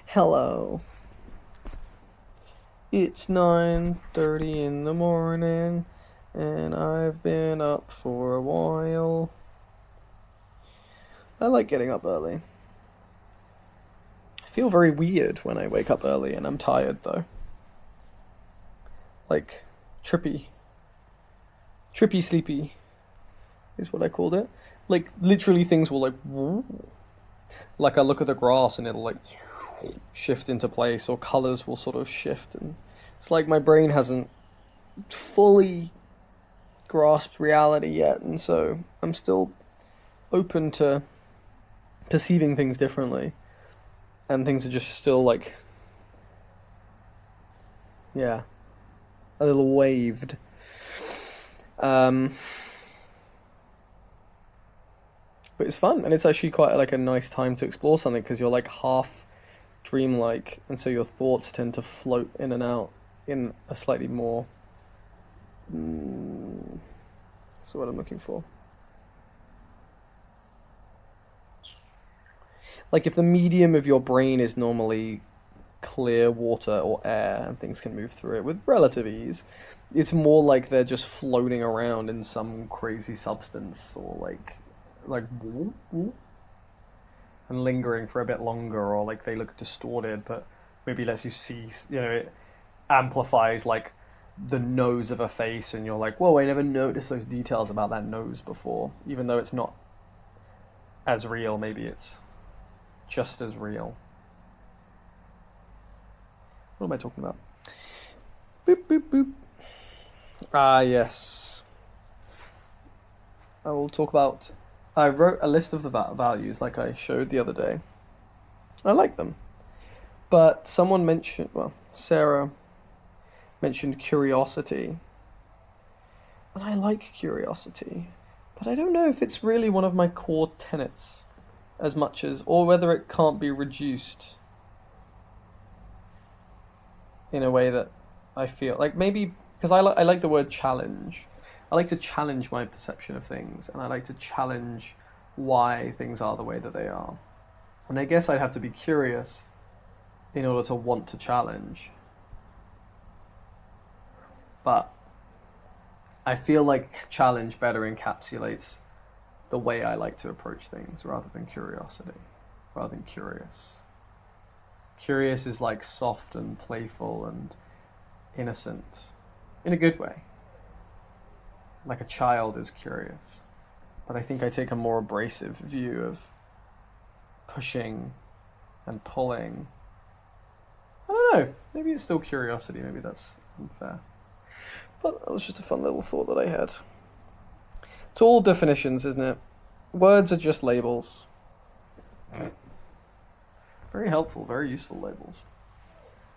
Hello. It's 9:30 in the morning and I've been up for a while. I like getting up early. I feel very weird when I wake up early and I'm tired though. Like trippy. Trippy sleepy is what I called it. Like literally things will like like I look at the grass and it'll like shift into place or colors will sort of shift and it's like my brain hasn't fully grasped reality yet and so I'm still open to perceiving things differently and things are just still like yeah, a little waved. Um but it's fun and it's actually quite like a nice time to explore something because you're like half dreamlike and so your thoughts tend to float in and out in a slightly more that's what I'm looking for. Like if the medium of your brain is normally clear water or air and things can move through it with relative ease, it's more like they're just floating around in some crazy substance or like and lingering for a bit longer or like they look distorted but maybe lets you see, it amplifies like the nose of a face and you're like, whoa, I never noticed those details about that nose before, even though it's not as real, maybe it's just as real. What am I talking about? Boop, boop, boop. Ah, yes. I will talk about. I wrote a list of the values like I showed the other day. I like them. But someone mentioned, well, Sarah mentioned curiosity. And I like curiosity. But I don't know if it's really one of my core tenets as much as, or whether it can't be reduced in a way that I feel like maybe because I like the word challenge. I like to challenge my perception of things, and I like to challenge why things are the way that they are. And I guess I'd have to be curious in order to want to challenge. But I feel like challenge better encapsulates the way I like to approach things rather than curiosity, rather than curious. Curious is like soft and playful and innocent in a good way. Like a child is curious. But I think I take a more abrasive view of pushing and pulling. I don't know. Maybe it's still curiosity. Maybe that's unfair. But that was just a fun little thought that I had. It's all definitions, isn't it? Words are just labels. Very helpful, very useful labels.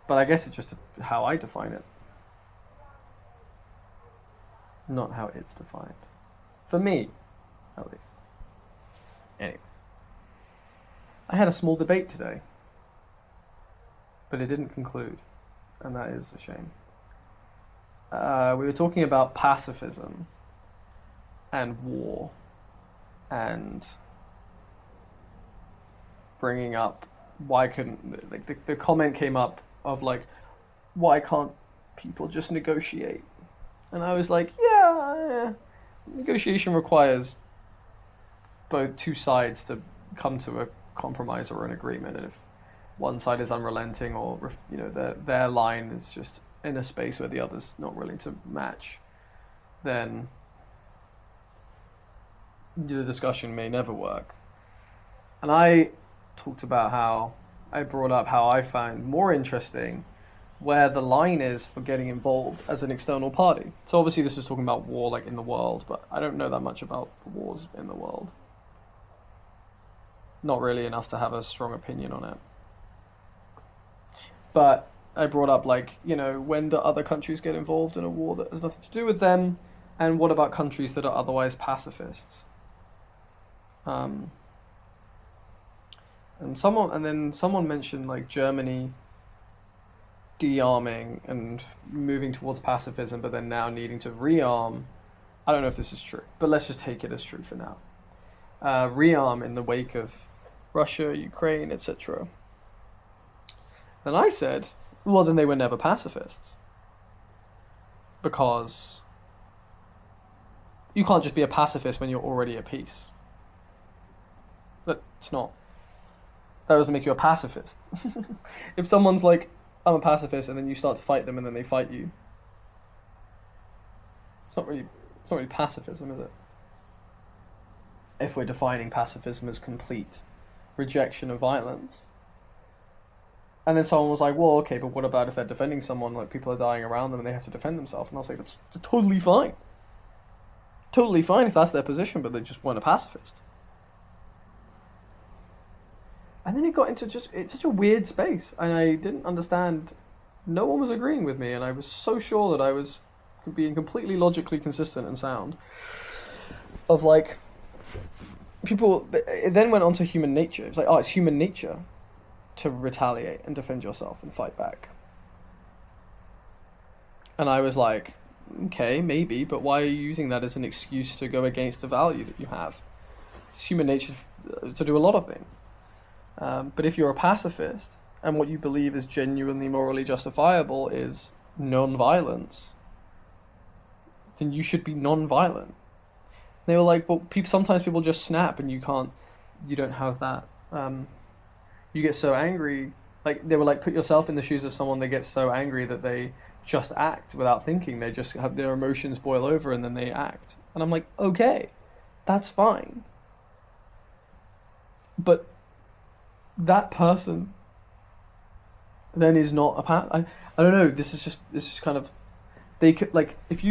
But I guess it's just how I define it, not how it's defined. For me, at least. Anyway. I had a small debate today, but it didn't conclude, and that is a shame. We were talking about pacifism and war and bringing up why couldn't, like, the comment came up of like, why can't people just negotiate? And I was like, yeah, negotiation requires both two sides to come to a compromise or an agreement, and if one side is unrelenting or their line is just in a space where the other's not willing to match, then the discussion may never work. And I talked about how I brought up how I find more interesting where the line is for getting involved as an external party. So obviously this was talking about war like in the world, but I don't know that much about the wars in the world. Not really enough to have a strong opinion on it. But I brought up like, when do other countries get involved in a war that has nothing to do with them? And what about countries that are otherwise pacifists? And then someone mentioned like Germany de-arming and moving towards pacifism, but then now needing to rearm. I don't know if this is true, but let's just take it as true for now. Rearm in the wake of, Russia, Ukraine, etc. Then I said, well, then they were never pacifists. Because you can't just be a pacifist when you're already at peace. That's not. That doesn't make you a pacifist. If someone's like, I'm a pacifist, and then you start to fight them and then they fight you, it's not really pacifism, is it? If we're defining pacifism as complete rejection of violence. And then someone was like, well, okay, but what about if they're defending someone, like people are dying around them and they have to defend themselves? And I was like, that's totally fine. Totally fine if that's their position, but they just weren't a pacifist. And then it got into it's such a weird space, and I didn't understand, no one was agreeing with me, and I was so sure that I was being completely logically consistent and sound. Of like, people, it then went on to human nature. It's like, oh, it's human nature to retaliate and defend yourself and fight back. And I was like, okay, maybe, but why are you using that as an excuse to go against the value that you have? It's human nature to do a lot of things. But if you're a pacifist, and what you believe is genuinely morally justifiable is non-violence, then you should be non-violent. They were like, well, sometimes people just snap and you don't have that. You get so angry, like, they were like, put yourself in the shoes of someone that gets so angry that they just act without thinking. They just have their emotions boil over and then they act. And I'm like, okay, that's fine. But that person then is not I don't know, this is kind of, they could, like, if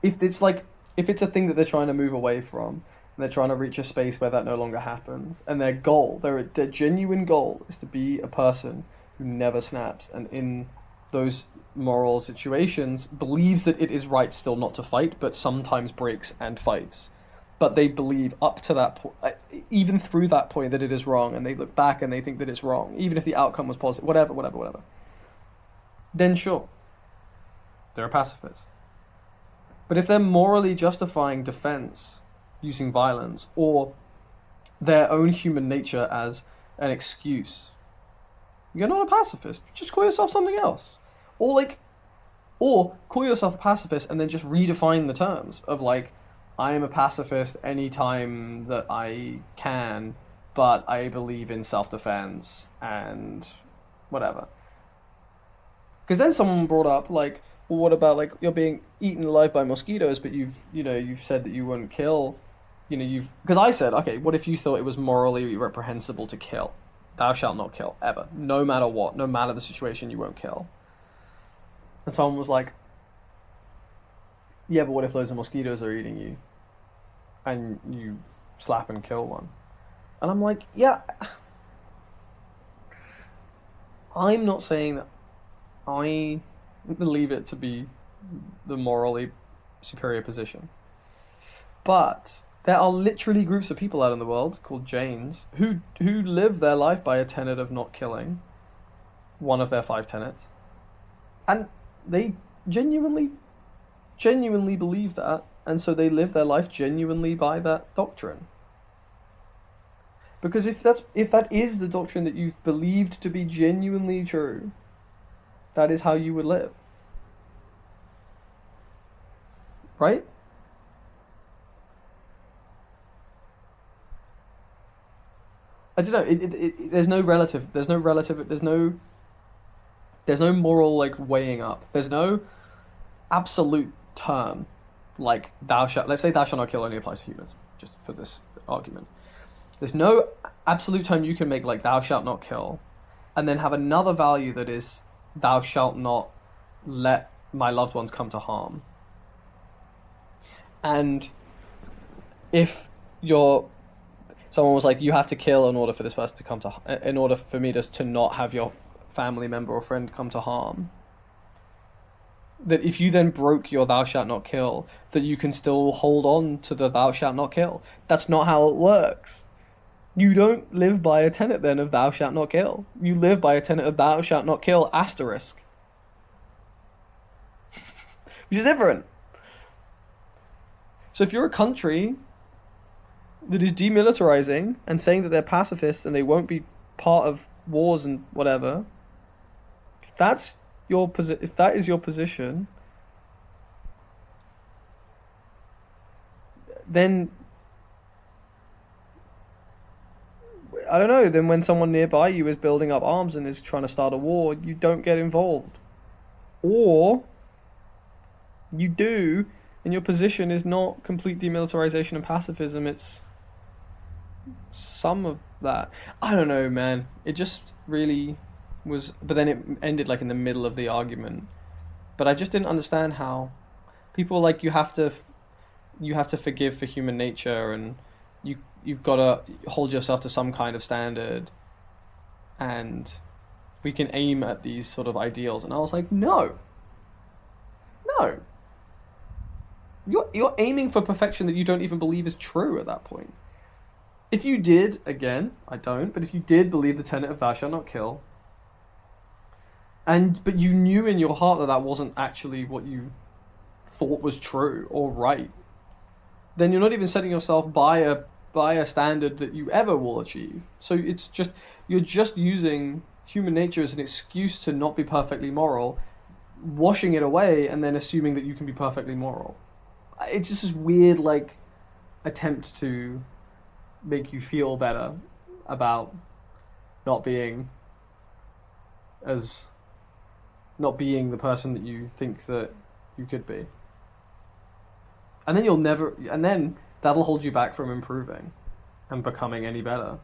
it's a thing that they're trying to move away from, and they're trying to reach a space where that no longer happens, and their genuine goal is to be a person who never snaps, and in those moral situations believes that it is right still not to fight, but sometimes breaks and fights. But they believe up to that point, even through that point, that it is wrong, and they look back and they think that it's wrong, even if the outcome was positive, whatever. Then sure, they're a pacifist. But if they're morally justifying defense using violence, or their own human nature as an excuse, you're not a pacifist. Just call yourself something else. Or call yourself a pacifist and then just redefine the terms of, like, I am a pacifist anytime that I can, but I believe in self-defense and whatever. Because then someone brought up, like, well, what about, like, you're being eaten alive by mosquitoes, but you've said that you wouldn't kill, because I said, okay, what if you thought it was morally reprehensible to kill? Thou shalt not kill, ever. No matter what, no matter the situation, you won't kill. And someone was like, yeah, but what if loads of mosquitoes are eating you and you slap and kill one? And I'm like, yeah, I'm not saying that I believe it to be the morally superior position. But there are literally groups of people out in the world called Jains who live their life by a tenet of not killing, one of their 5 tenets. And they genuinely believe that, and so they live their life genuinely by that doctrine. Because if that is the doctrine that you've believed to be genuinely true, that is how you would live. Right? I don't know, there's no moral, like, weighing up. There's no absolute term, like, let's say thou shalt not kill only applies to humans, just for this argument. There's no absolute term you can make, like, thou shalt not kill, and then have another value that is, thou shalt not let my loved ones come to harm. And if someone was like, you have to kill in order for this person to in order for me to not have your family member or friend come to harm, that if you then broke your thou shalt not kill, that you can still hold on to the thou shalt not kill. That's not how it works. You don't live by a tenet then of thou shalt not kill. You live by a tenet of thou shalt not kill, asterisk. Which is different. So if you're a country that is demilitarizing and saying that they're pacifists and they won't be part of wars and whatever, if that's if that is your position, then I don't know, then when someone nearby you is building up arms and is trying to start a war, you don't get involved. Or you do, and your position is not complete demilitarization and pacifism, it's some of that. I don't know, man. It just really was, but then it ended like in the middle of the argument. But I just didn't understand how people like you have to forgive for human nature, and you've got to hold yourself to some kind of standard, and we can aim at these sort of ideals. And I was like, no, you're aiming for perfection that you don't even believe is true at that point. If you did, again, I don't, but if you did believe the tenet of thou shalt not kill, but you knew in your heart that that wasn't actually what you thought was true or right, then you're not even setting yourself by a standard that you ever will achieve. So you're just using human nature as an excuse to not be perfectly moral, washing it away, and then assuming that you can be perfectly moral. It's just this weird, like, attempt to make you feel better about not being the person that you think that you could be. And then that'll hold you back from improving and becoming any better.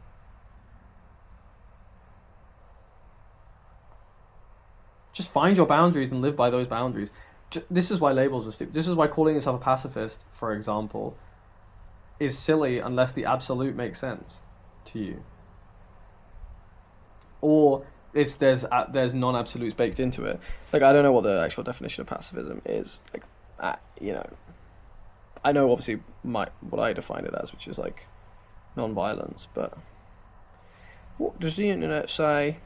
Just find your boundaries and live by those boundaries. This is why labels are stupid. This is why calling yourself a pacifist, for example, is silly unless the absolute makes sense to you. Or there's non-absolutes baked into it. Like, I don't know what the actual definition of pacifism is. Like, I know obviously what I define it as, which is like non-violence, but what does the internet say?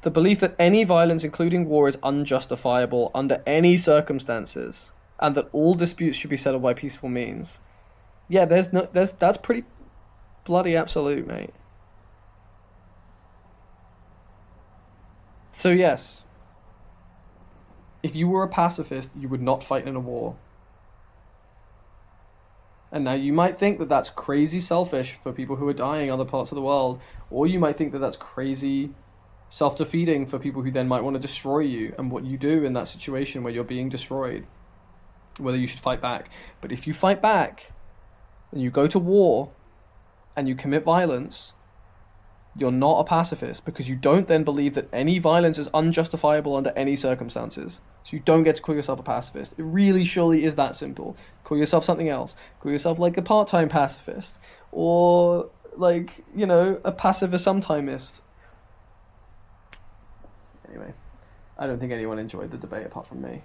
The belief that any violence, including war, is unjustifiable under any circumstances, and that all disputes should be settled by peaceful means. Yeah, that's pretty bloody absolute, mate. So yes, if you were a pacifist, you would not fight in a war. And now you might think that that's crazy selfish for people who are dying in other parts of the world, or you might think that that's crazy self-defeating for people who then might want to destroy you and what you do in that situation where you're being destroyed, whether you should fight back. But if you fight back and you go to war and you commit violence, you're not a pacifist, because you don't then believe that any violence is unjustifiable under any circumstances. So you don't get to call yourself a pacifist. It really surely is that simple. Call yourself something else. Call yourself like a part-time pacifist, or like, a pacifist sometimist. Anyway, I don't think anyone enjoyed the debate apart from me.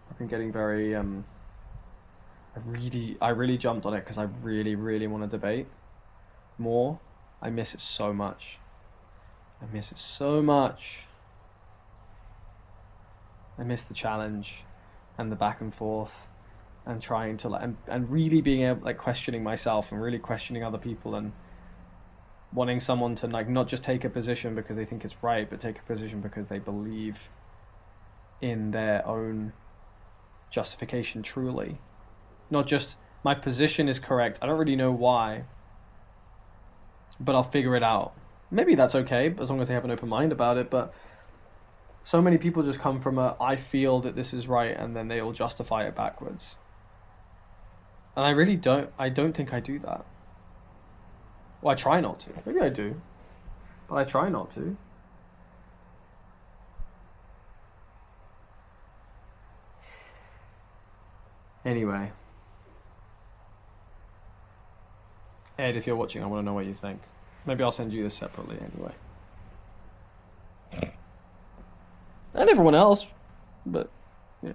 I've been getting very, I really jumped on it because I really, really want to debate more. I miss it so much. I miss the challenge and the back and forth and trying to and really being able, questioning myself and really questioning other people, and wanting someone to not just take a position because they think it's right, but take a position because they believe in their own justification truly. Not just, my position is correct, I don't really know why, but I'll figure it out. Maybe that's okay, as long as they have an open mind about it, but so many people just come from I feel that this is right, and then they all justify it backwards. And I don't think I do that. Well, I try not to. Maybe I do, but I try not to. Anyway. Ed, if you're watching, I want to know what you think. Maybe I'll send you this separately anyway. And everyone else, but yeah.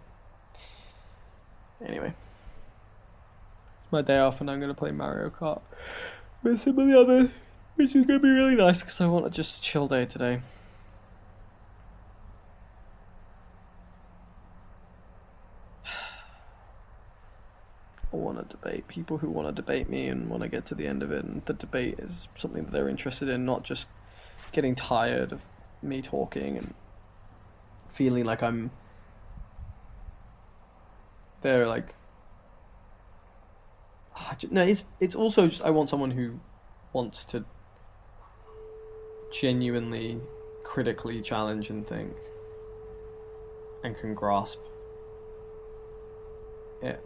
Anyway. It's my day off and I'm going to play Mario Kart with some of the others, which is going to be really nice because I want a just chill day today. I want to debate people who want to debate me and want to get to the end of it, and the debate is something that they're interested in, not just getting tired of me talking and feeling like they're like, no, it's also just I want someone who wants to genuinely critically challenge and think and can grasp it.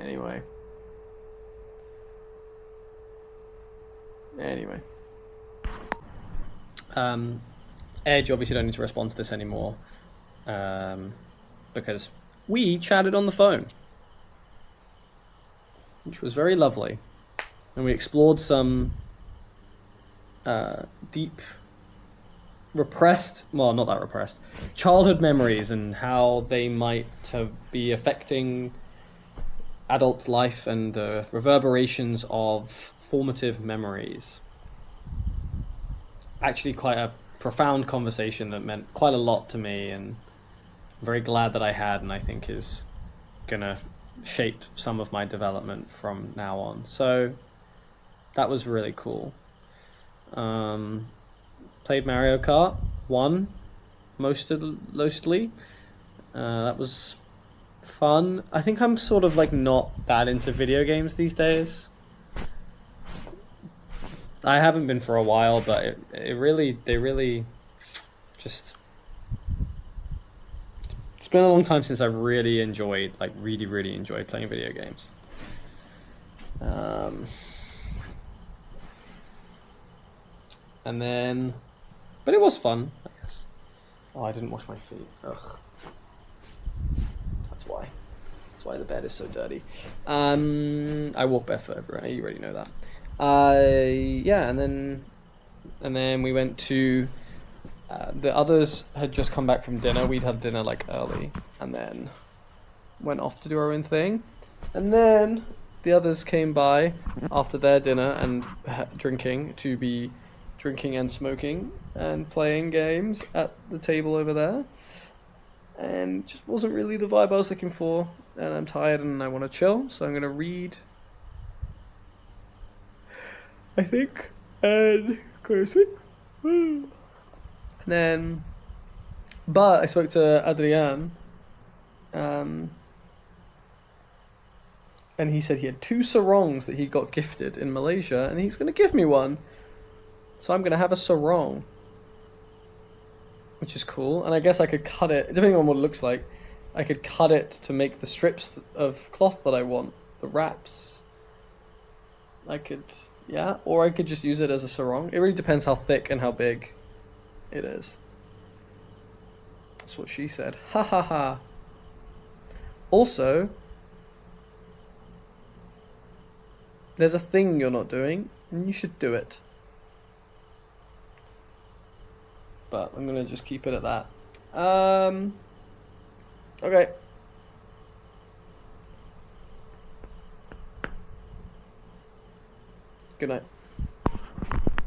Anyway. Edge obviously don't need to respond to this anymore, because we chatted on the phone, which was very lovely, and we explored some deep childhood memories and how they might be affecting adult life and the reverberations of formative memories. Actually quite a profound conversation that meant quite a lot to me, and I'm very glad that I had, and I think is gonna shape some of my development from now on. So that was really cool. Played Mario Kart, won mostly. That was fun. I think I'm sort of like not that into video games these days. I haven't been for a while, but they really just, it's been a long time since I've really enjoyed playing video games. And then, but it was fun, I guess. Oh, I didn't wash my feet. Ugh. That's why the bed is so dirty. I walk barefoot everywhere. You already know that. Yeah, and then we went to. The others had just come back from dinner. We'd had dinner like early, and then went off to do our own thing. And then the others came by after their dinner and drinking and smoking and playing games at the table over there. And just wasn't really the vibe I was looking for. And I'm tired and I want to chill, so I'm going to read, I think, and go to sleep. And then, but I spoke to Adrian, and he said he had 2 sarongs that he got gifted in Malaysia, and he's going to give me one. So I'm going to have a sarong, which is cool. And I guess I could cut it, depending on what it looks like, I could cut it to make the strips of cloth that I want, the wraps. Or I could just use it as a sarong. It really depends how thick and how big it is. That's what she said. Ha ha ha. Also, there's a thing you're not doing, and you should do it. But I'm going to just keep it at that. Okay. Good night.